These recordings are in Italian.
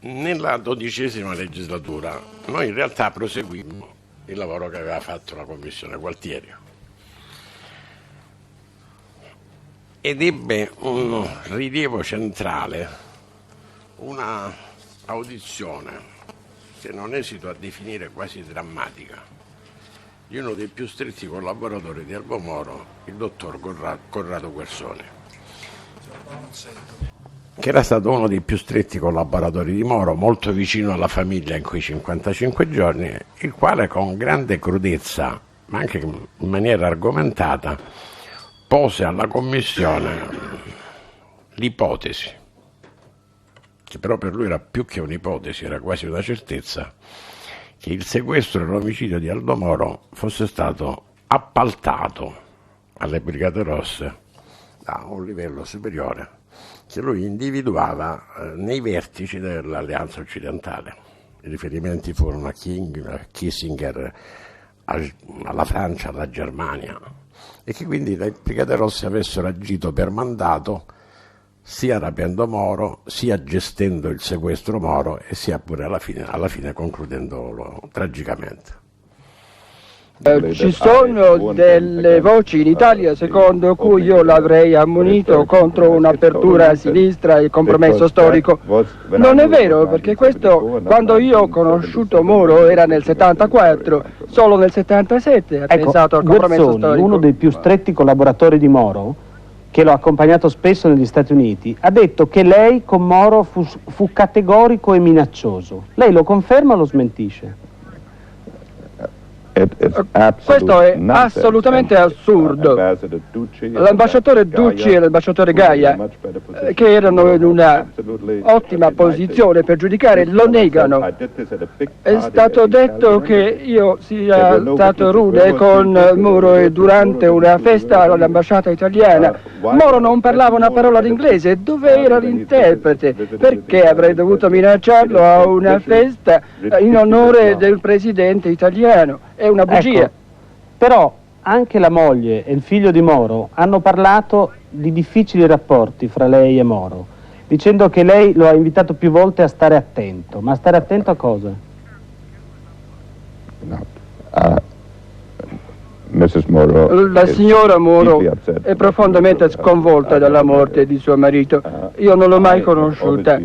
Nella XII legislatura noi in realtà proseguimmo il lavoro che aveva fatto la Commissione Gualtieri ed ebbe un rilievo centrale, una audizione che non esito a definire quasi drammatica, di uno dei più stretti collaboratori di Aldo Moro, il dottor Corrado Guersoni, che era stato uno dei più stretti collaboratori di Moro, molto vicino alla famiglia in quei 55 giorni, il quale con grande crudezza, ma anche in maniera argomentata, pose alla Commissione l'ipotesi, che però per lui era più che un'ipotesi, era quasi una certezza, che il sequestro e l'omicidio di Aldo Moro fosse stato appaltato alle Brigate Rosse da un livello superiore che lui individuava nei vertici dell'Alleanza Occidentale. I riferimenti furono a Kissinger, alla Francia, alla Germania, e che quindi le Brigate Rosse avessero agito per mandato, sia rapendo Moro, sia gestendo il sequestro Moro e sia pure alla fine concludendolo tragicamente. Ci sono delle voci in Italia secondo cui io l'avrei ammonito contro un'apertura a sinistra e compromesso storico. Non è vero, perché questo, quando io ho conosciuto Moro, era nel 74, solo nel 77 ha pensato al compromesso Guerzoni, storico. uno dei più stretti collaboratori di Moro, che lo ha accompagnato spesso negli Stati Uniti, ha detto che lei con Moro fu categorico e minaccioso. Lei lo conferma o lo smentisce? Questo è assolutamente assurdo. L'ambasciatore Ducci e l'ambasciatore Gaia, che erano in una ottima posizione per giudicare, lo negano. È stato detto che io sia stato rude con Moro e durante una festa all'ambasciata italiana. Moro non parlava una parola d'inglese. Dove era l'interprete? Perché avrei dovuto minacciarlo a una festa in onore del presidente italiano? È una bugia. Ecco, però anche la moglie e il figlio di Moro hanno parlato di difficili rapporti fra lei e Moro, dicendo che lei lo ha invitato più volte a stare attento. Ma stare attento a cosa? La signora Moro è profondamente sconvolta dalla morte di suo marito. Io non l'ho mai conosciuta.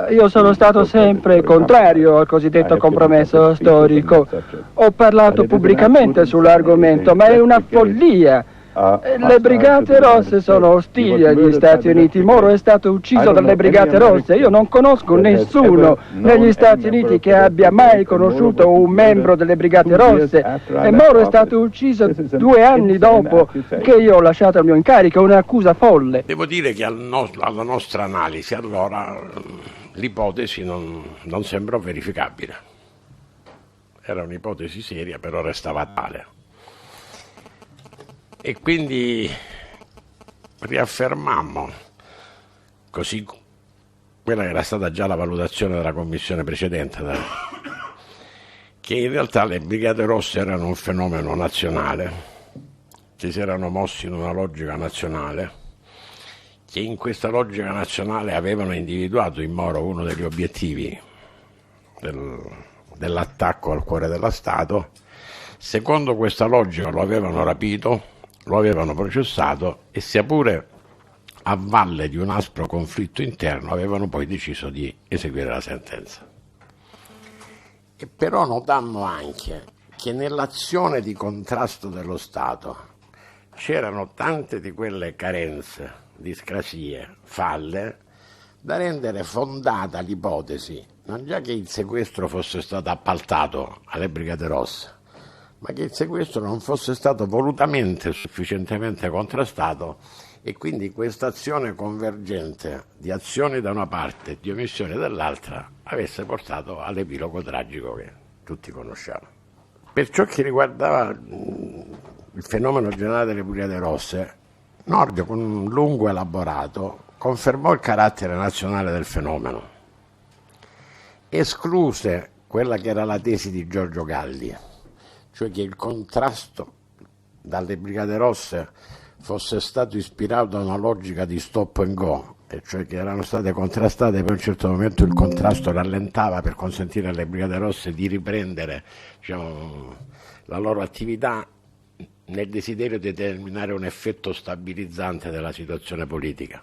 Io sono stato sempre contrario al cosiddetto compromesso storico. Ho parlato pubblicamente sull'argomento, ma è una follia. Le Brigate Rosse sono ostili agli Stati Uniti. Moro è stato ucciso dalle Brigate Rosse. Io non conosco nessuno negli Stati Uniti che abbia mai conosciuto un membro delle Brigate Rosse. E Moro è stato ucciso 2 anni dopo che io ho lasciato il mio incarico. È un'accusa folle. Devo dire che alla nostra analisi allora l'ipotesi non sembrò verificabile. Era un'ipotesi seria, però restava tale. E quindi riaffermammo, così quella che era stata già la valutazione della commissione precedente, che in realtà le Brigate Rosse erano un fenomeno nazionale, che si erano mossi in una logica nazionale, che in questa logica nazionale avevano individuato in Moro uno degli obiettivi dell'attacco al cuore dello Stato. Secondo questa logica lo avevano rapito, lo avevano processato e sia pure a valle di un aspro conflitto interno avevano poi deciso di eseguire la sentenza. E però notammo anche che nell'azione di contrasto dello Stato c'erano tante di quelle carenze, discrasie, falle, da rendere fondata l'ipotesi non già che il sequestro fosse stato appaltato alle Brigate Rosse, ma che il sequestro non fosse stato volutamente sufficientemente contrastato e quindi questa azione convergente di azioni da una parte e di omissioni dall'altra avesse portato all'epilogo tragico che tutti conosciamo. Per ciò che riguardava il fenomeno generale delle Brigate Rosse, Nordio, con un lungo elaborato, confermò il carattere nazionale del fenomeno, escluse quella che era la tesi di Giorgio Galli, cioè che il contrasto dalle Brigate Rosse fosse stato ispirato a una logica di stop and go e cioè che erano state contrastate, poi a un certo momento il contrasto rallentava per consentire alle Brigate Rosse di riprendere, diciamo, la loro attività nel desiderio di determinare un effetto stabilizzante della situazione politica.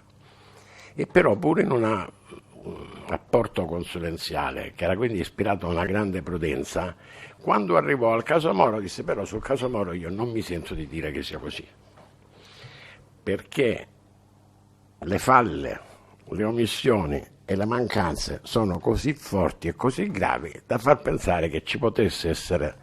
E però pure in un rapporto consulenziale, che era quindi ispirato a una grande prudenza, quando arrivò al caso Moro disse: però sul caso Moro io non mi sento di dire che sia così, perché le falle, le omissioni e le mancanze sono così forti e così gravi da far pensare che ci potesse essere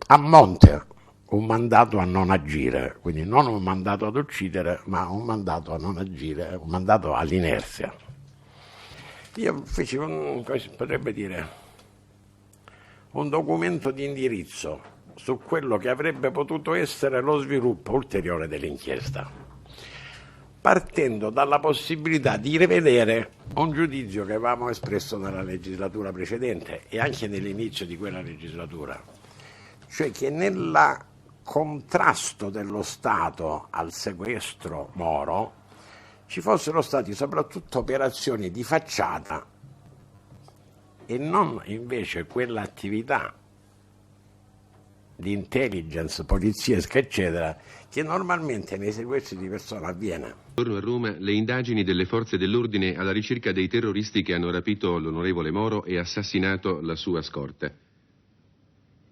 a monte un mandato a non agire, quindi non un mandato ad uccidere, ma un mandato a non agire, un mandato all'inerzia. Io feci come si potrebbe dire, un documento di indirizzo su quello che avrebbe potuto essere lo sviluppo ulteriore dell'inchiesta, partendo dalla possibilità di rivedere un giudizio che avevamo espresso nella legislatura precedente e anche nell'inizio di quella legislatura, cioè che nel contrasto dello Stato al sequestro Moro ci fossero stati soprattutto operazioni di facciata e non invece quell'attività di intelligence poliziesca eccetera che normalmente nei sequestri di persona avviene. Torno a Roma le indagini delle forze dell'ordine alla ricerca dei terroristi che hanno rapito l'onorevole Moro e assassinato la sua scorta.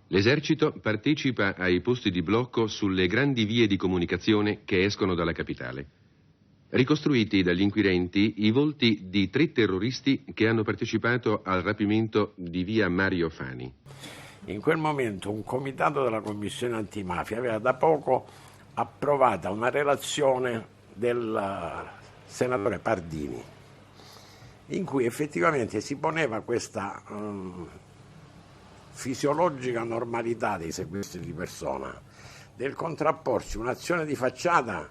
L'esercito partecipa ai posti di blocco sulle grandi vie di comunicazione che escono dalla capitale. Ricostruiti dagli inquirenti i volti di 3 terroristi che hanno partecipato al rapimento di via Mario Fani. In quel momento un comitato della Commissione Antimafia aveva da poco approvata una relazione del senatore Pardini in cui effettivamente si poneva questa fisiologica normalità dei sequestri di persona, del contrapporsi un'azione di facciata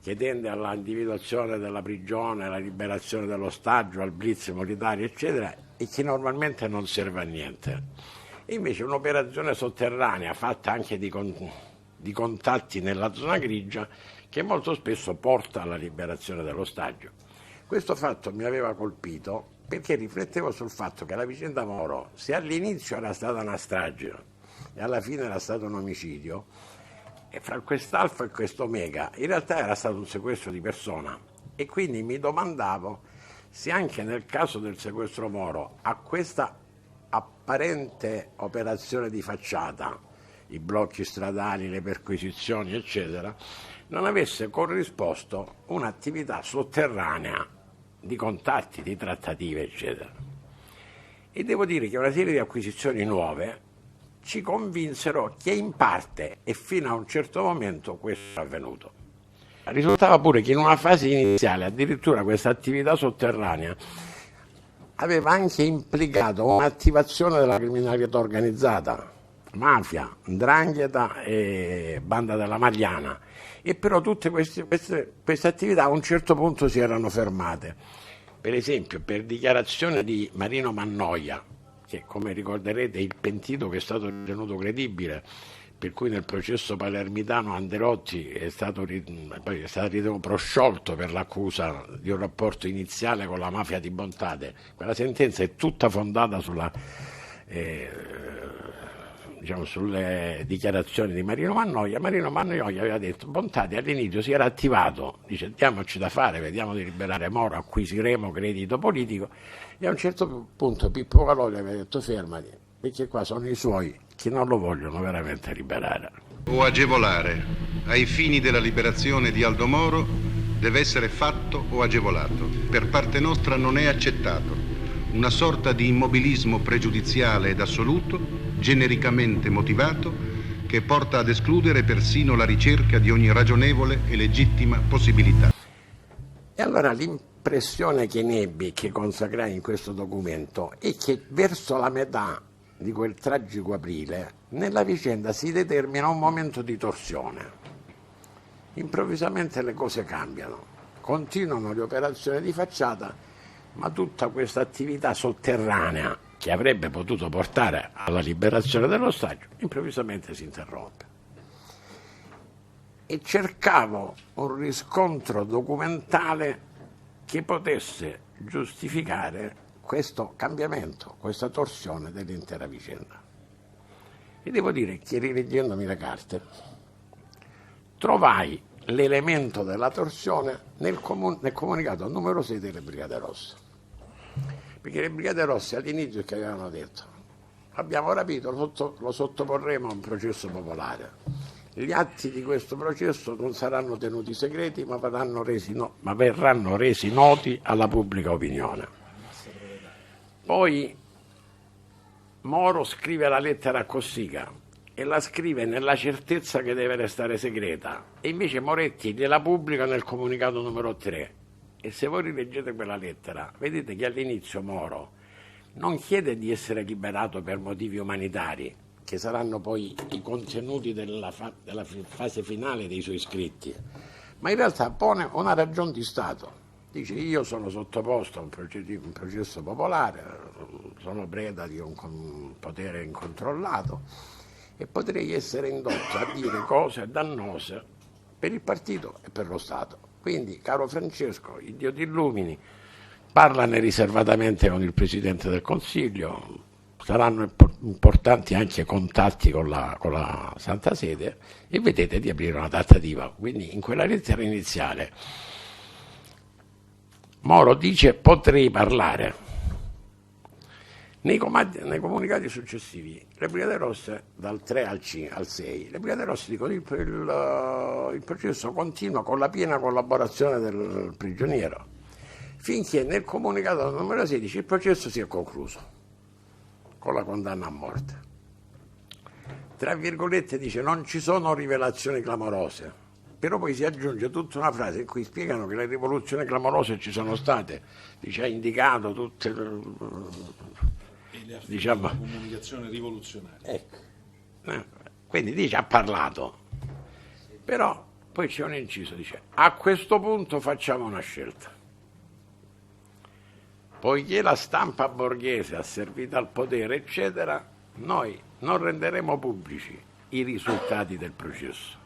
che tende all'individuazione della prigione, alla liberazione dell'ostaggio, al blitz militare eccetera, e che normalmente non serve a niente. E invece un'operazione sotterranea fatta anche di contatti nella zona grigia che molto spesso porta alla liberazione dell'ostaggio. Questo fatto mi aveva colpito perché riflettevo sul fatto che la vicenda Moro, se all'inizio era stata una strage e alla fine era stato un omicidio, e fra quest'alfa e questo omega in realtà era stato un sequestro di persona, e quindi mi domandavo se anche nel caso del sequestro Moro a questa apparente operazione di facciata, i blocchi stradali, le perquisizioni eccetera, non avesse corrisposto un'attività sotterranea di contatti, di trattative eccetera. E devo dire che una serie di acquisizioni nuove ci convinsero che in parte e fino a un certo momento questo è avvenuto. Risultava pure che in una fase iniziale addirittura questa attività sotterranea aveva anche implicato un'attivazione della criminalità organizzata, mafia, 'ndrangheta e banda della Magliana, e però tutte queste attività a un certo punto si erano fermate. Per esempio, per dichiarazione di Marino Mannoia, che come ricorderete è il pentito che è stato ritenuto credibile, per cui nel processo palermitano Anderotti è stato ritenuto prosciolto per l'accusa di un rapporto iniziale con la mafia di Bontate. Quella sentenza è tutta fondata sulle dichiarazioni di Marino Mannoia. Marino Mannoia aveva detto: Bontate all'inizio si era attivato, dice diamoci da fare, vediamo di liberare Moro, acquisiremo credito politico, e a un certo punto Pippo Caloglia aveva detto fermati, perché qua sono i suoi che non lo vogliono veramente liberare. O agevolare ai fini della liberazione di Aldo Moro deve essere fatto o agevolato. Per parte nostra non è accettato una sorta di immobilismo pregiudiziale ed assoluto, genericamente motivato, che porta ad escludere persino la ricerca di ogni ragionevole e legittima possibilità. E allora l'impressione che ne ebbi, che consacrai in questo documento, è che verso la metà di quel tragico aprile nella vicenda si determina un momento di torsione. Improvvisamente le cose cambiano, continuano le operazioni di facciata, ma tutta questa attività sotterranea che avrebbe potuto portare alla liberazione dell'ostaggio improvvisamente si interrompe. e cercavo un riscontro documentale che potesse giustificare questo cambiamento, questa torsione dell'intera vicenda. E devo dire che rileggendomi le carte trovai l'elemento della torsione nel comunicato numero 6 delle Brigate Rosse. Perché le Brigate Rosse all'inizio che avevano detto: abbiamo rapito, lo sottoporremo a un processo popolare. Gli atti di questo processo non saranno tenuti segreti, ma verranno resi noti alla pubblica opinione. Poi Moro scrive la lettera a Cossiga e la scrive nella certezza che deve restare segreta, e invece Moretti gliela pubblica nel comunicato numero 3. E se voi rileggete quella lettera, vedete che all'inizio Moro non chiede di essere liberato per motivi umanitari, che saranno poi i contenuti della fase finale dei suoi scritti, ma in realtà pone una ragione di Stato. Dice: io sono sottoposto a un processo popolare, sono preda di un potere incontrollato e potrei essere indotto a dire cose dannose per il partito e per lo Stato. Quindi, caro Francesco, il Dio ti illumini, parlane riservatamente con il Presidente del Consiglio, saranno importanti anche contatti con la Santa Sede e vedete di aprire una trattativa. Quindi in quella lettera iniziale Moro dice: potrei parlare. Nei comunicati successivi, le Brigate Rosse, dal 3 al 6, le Brigate Rosse dicono: il processo continua con la piena collaborazione del prigioniero, finché nel comunicato numero 16 il processo si è concluso con la condanna a morte. Tra virgolette dice: non ci sono rivelazioni clamorose, però poi si aggiunge tutta una frase in cui spiegano che le rivoluzioni clamorose ci sono state, dice, ha indicato tutte diciamo la comunicazione rivoluzionaria. Ecco. Quindi dice: ha parlato, però poi c'è un inciso, dice: a questo punto facciamo una scelta. Poiché la stampa borghese ha servito al potere, eccetera, noi non renderemo pubblici i risultati del processo,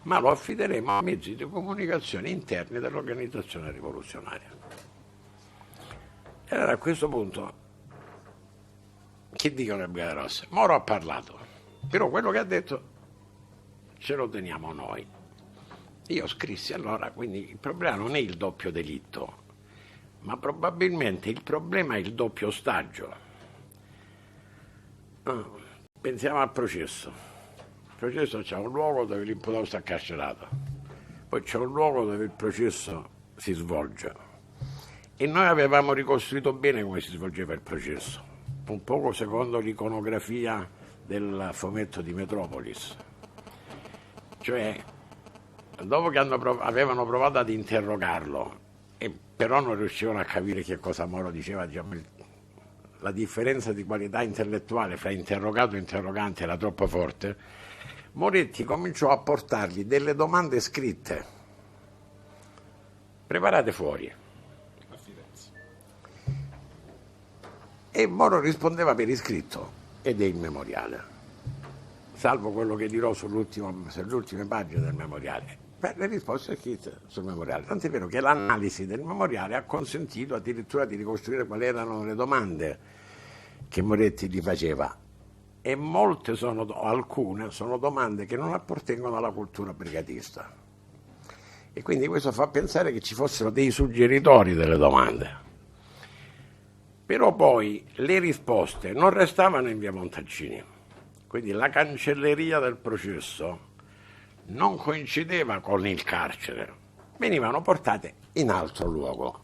ma lo affideremo a mezzi di comunicazione interni dell'organizzazione rivoluzionaria. E allora a questo punto, che dicono le Brigate Rosse? Moro ha parlato, però quello che ha detto ce lo teniamo noi. Io scrissi allora, quindi il problema non è il doppio delitto, ma probabilmente il problema è il doppio ostaggio. Pensiamo al processo. Il processo c'è un luogo dove l'imputato sta carcerato, poi c'è un luogo dove il processo si svolge, e noi avevamo ricostruito bene come si svolgeva il processo, un poco secondo l'iconografia del fumetto di Metropolis. Cioè, dopo che avevano provato ad interrogarlo, e però non riuscivano a capire che cosa Moro diceva, diciamo, la differenza di qualità intellettuale fra interrogato e interrogante era troppo forte, Moretti cominciò a portargli delle domande scritte, preparate fuori. A Firenze. E Moro rispondeva per iscritto ed è il memoriale, salvo quello che dirò sulle ultime pagine del memoriale. Le risposte scritte sul memoriale, tant'è vero che l'analisi del memoriale ha consentito addirittura di ricostruire quali erano le domande che Moretti gli faceva, e alcune sono domande che non appartengono alla cultura brigatista, e quindi questo fa pensare che ci fossero dei suggeritori delle domande. Però poi le risposte non restavano in via Montalcini, quindi la cancelleria del processo non coincideva con il carcere, venivano portate in altro luogo.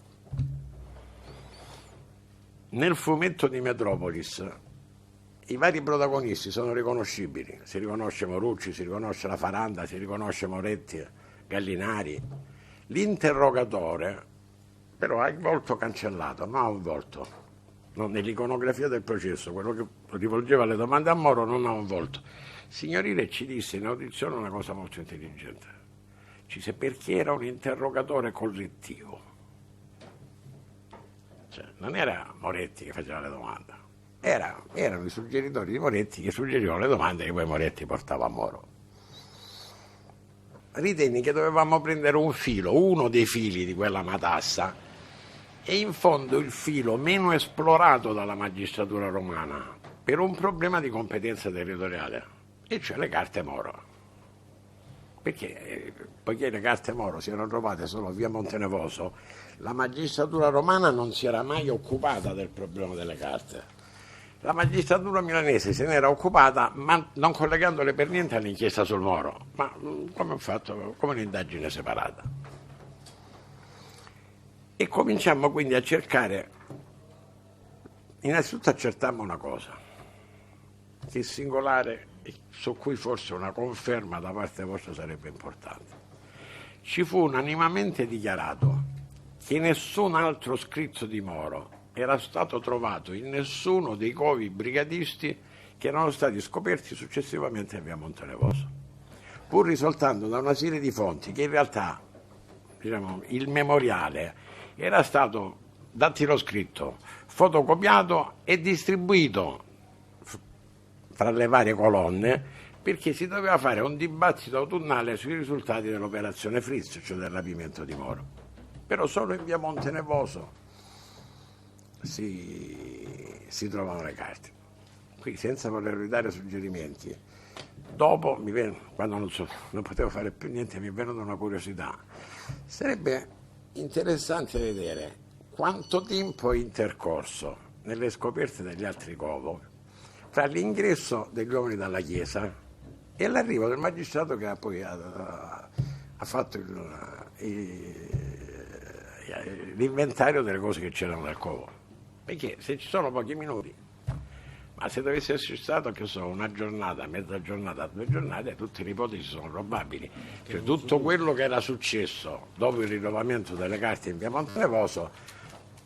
Nel fumetto di Metropolis i vari protagonisti sono riconoscibili, si riconosce Morucci, si riconosce la Faranda, si riconosce Moretti, Gallinari. L'interrogatore però ha il volto cancellato, non ha un volto. Nell'iconografia del processo, quello che rivolgeva le domande a Moro non ha un volto. Signorile ci disse in audizione una cosa molto intelligente. Ci disse: perché era un interrogatore collettivo. Cioè, non era Moretti che faceva le domande, erano i suggeritori di Moretti che suggerivano le domande che poi Moretti portava a Moro. ritenni che dovevamo prendere un filo, uno dei fili di quella matassa, e in fondo il filo meno esplorato dalla magistratura romana per un problema di competenza territoriale, e cioè le carte Moro. Perché poiché le carte Moro si erano trovate solo a via Montenevoso, la magistratura romana non si era mai occupata del problema delle carte. La magistratura milanese se ne era occupata, ma non collegandole per niente all'inchiesta sul Moro, ma come un fatto, come un'indagine separata. E cominciamo quindi a cercare, innanzitutto accertammo una cosa, che singolare, su cui forse una conferma da parte vostra sarebbe importante. Ci fu unanimemente dichiarato che nessun altro scritto di Moro era stato trovato in nessuno dei covi brigatisti che erano stati scoperti successivamente a via Montenevoso, pur risultando da una serie di fonti che in realtà, diciamo, il memoriale era stato dattiloscritto, fotocopiato e distribuito fra le varie colonne, perché si doveva fare un dibattito autunnale sui risultati dell'operazione Fritz, cioè del rapimento di Moro. Però solo in via Montenevoso si trovano le carte. Qui, senza voler dare suggerimenti, dopo, quando non potevo fare più niente, mi è venuta una curiosità. Sarebbe interessante vedere quanto tempo è intercorso nelle scoperte degli altri covo fra l'ingresso degli uomini dalla Chiesa e l'arrivo del magistrato che poi ha fatto l'inventario delle cose che c'erano nel covo. Perché se ci sono pochi minuti, ma se dovesse essere stato, che so, una giornata, mezza giornata, 2 giornate, tutte le ipotesi sono probabili. Cioè, tutto quello che era successo dopo il ritrovamento delle carte in via Montenevoso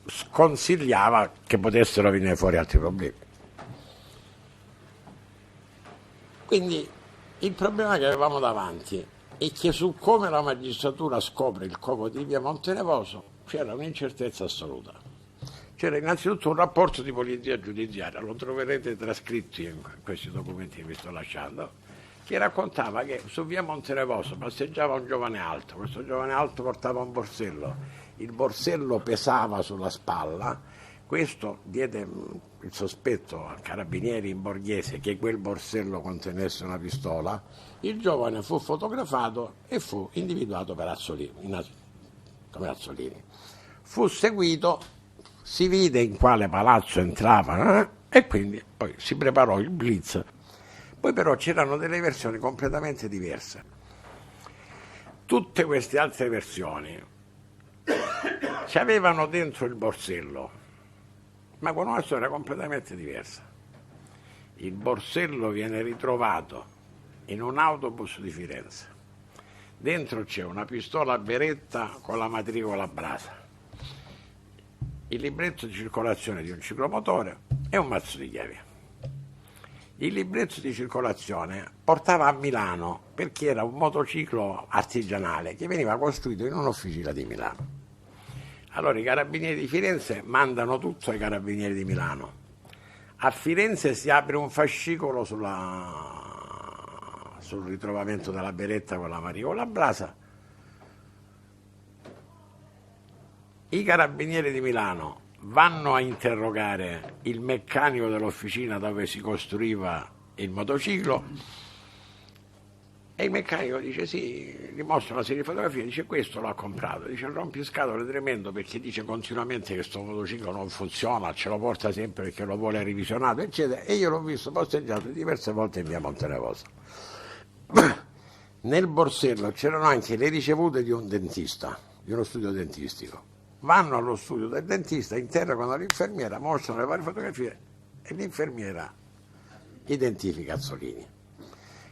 sconsigliava che potessero venire fuori altri problemi. Quindi il problema che avevamo davanti è che su come la magistratura scopre il covo di via Montenevoso c'era un'incertezza assoluta. C'era innanzitutto un rapporto di polizia giudiziaria, lo troverete trascritto in questi documenti che vi sto lasciando, che raccontava che su via Montenevoso passeggiava un giovane alto, questo giovane alto portava un borsello, il borsello pesava sulla spalla, questo diede il sospetto a carabinieri in Borghese che quel borsello contenesse una pistola, il giovane fu fotografato e fu individuato per come Azzolini. Fu seguito, si vide in quale palazzo entrava e quindi poi si preparò il blitz. Poi però c'erano delle versioni completamente diverse. Tutte queste altre versioni ci avevano dentro il borsello, ma con una storia completamente diversa. Il borsello viene ritrovato in un autobus di Firenze. Dentro c'è una pistola a beretta con la matricola Brasa, il libretto di circolazione di un ciclomotore e un mazzo di chiavi. Il libretto di circolazione portava a Milano perché era un motociclo artigianale che veniva costruito in un'officina di Milano. Allora i carabinieri di Firenze mandano tutto ai carabinieri di Milano. A Firenze si apre un fascicolo sul ritrovamento della beretta con la matricola Brasa. I carabinieri di Milano vanno a interrogare il meccanico dell'officina dove si costruiva il motociclo e il meccanico dice sì, gli mostra una serie di fotografie, dice questo l'ha comprato, dice il rompiscatole tremendo perché dice continuamente che questo motociclo non funziona, ce lo porta sempre perché lo vuole revisionato eccetera, e io l'ho visto posteggiato diverse volte in via Montenevoso. Nel borsello c'erano anche le ricevute di un dentista, di uno studio dentistico. Vanno allo studio del dentista, interrogano l'infermiera, mostrano le varie fotografie e l'infermiera identifica Azzolini.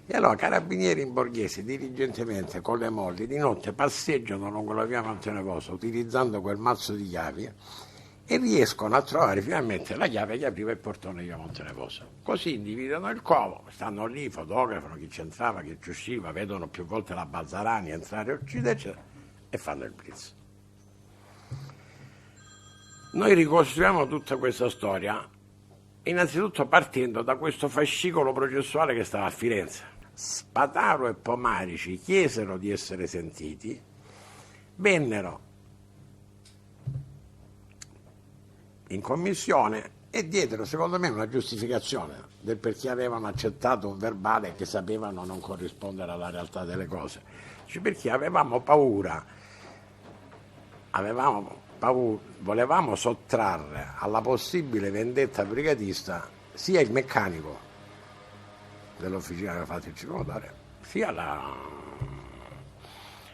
E allora carabinieri in Borghese diligentemente con le molli di notte passeggiano lungo la via Montenevoso utilizzando quel mazzo di chiavi e riescono a trovare finalmente la chiave che apriva il portone di via Montenevoso. Così individuano il covo, stanno lì, fotografano chi c'entrava, chi ci usciva, vedono più volte la Balzarani entrare e uscire eccetera e fanno il blitz. Noi ricostruiamo tutta questa storia innanzitutto partendo da questo fascicolo processuale che stava a Firenze. Spataro e Pomarici chiesero di essere sentiti, vennero in commissione e diedero, secondo me, una giustificazione del perché avevano accettato un verbale che sapevano non corrispondere alla realtà delle cose. Cioè, perché avevamo paura, volevamo sottrarre alla possibile vendetta brigatista sia il meccanico dell'officina che aveva fatto il circomotore, sia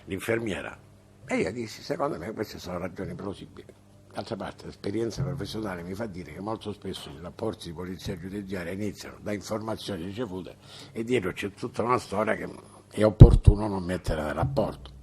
l'infermiera. E io dissi, secondo me queste sono ragioni plausibili. D'altra parte l'esperienza professionale mi fa dire che molto spesso i rapporti di polizia giudiziaria iniziano da informazioni ricevute e dietro c'è tutta una storia che è opportuno non mettere nel rapporto.